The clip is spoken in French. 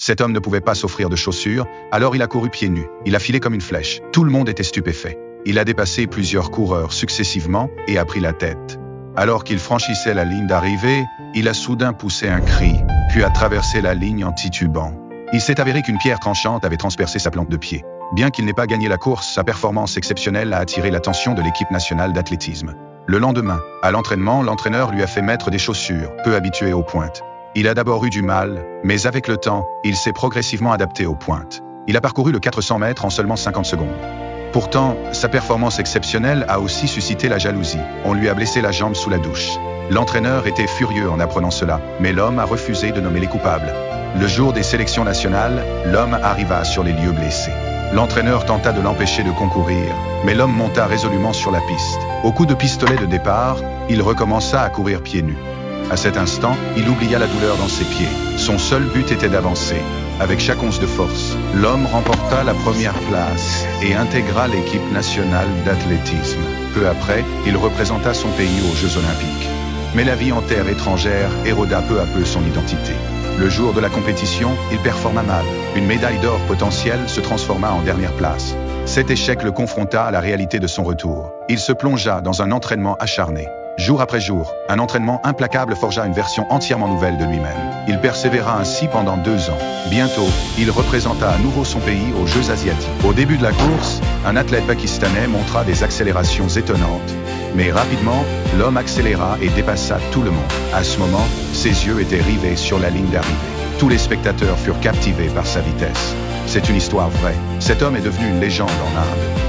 Cet homme ne pouvait pas s'offrir de chaussures, alors il a couru pieds nus. Il a filé comme une flèche. Tout le monde était stupéfait. Il a dépassé plusieurs coureurs successivement et a pris la tête. Alors qu'il franchissait la ligne d'arrivée, il a soudain poussé un cri, puis a traversé la ligne en titubant. Il s'est avéré qu'une pierre tranchante avait transpercé sa plante de pied. Bien qu'il n'ait pas gagné la course, sa performance exceptionnelle a attiré l'attention de l'équipe nationale d'athlétisme. Le lendemain, à l'entraînement, l'entraîneur lui a fait mettre des chaussures, peu habituées aux pointes. Il a d'abord eu du mal, mais avec le temps, il s'est progressivement adapté aux pointes. Il a parcouru le 400 mètres en seulement 50 secondes. Pourtant, sa performance exceptionnelle a aussi suscité la jalousie. On lui a blessé la jambe sous la douche. L'entraîneur était furieux en apprenant cela, mais l'homme a refusé de nommer les coupables. Le jour des sélections nationales, l'homme arriva sur les lieux blessés. L'entraîneur tenta de l'empêcher de concourir, mais l'homme monta résolument sur la piste. Au coup de pistolet de départ, il recommença à courir pieds nus. À cet instant, il oublia la douleur dans ses pieds. Son seul but était d'avancer. Avec chaque once de force, l'homme remporta la première place et intégra l'équipe nationale d'athlétisme. Peu après, il représenta son pays aux Jeux Olympiques. Mais la vie en terre étrangère éroda peu à peu son identité. Le jour de la compétition, il performa mal. Une médaille d'or potentielle se transforma en dernière place. Cet échec le confronta à la réalité de son retour. Il se plongea dans un entraînement acharné. Jour après jour, un entraînement implacable forgea une version entièrement nouvelle de lui-même. Il persévéra ainsi pendant 2 ans. Bientôt, il représenta à nouveau son pays aux Jeux asiatiques. Au début de la course, un athlète pakistanais montra des accélérations étonnantes. Mais rapidement, l'homme accéléra et dépassa tout le monde. À ce moment, ses yeux étaient rivés sur la ligne d'arrivée. Tous les spectateurs furent captivés par sa vitesse. C'est une histoire vraie. Cet homme est devenu une légende en Inde.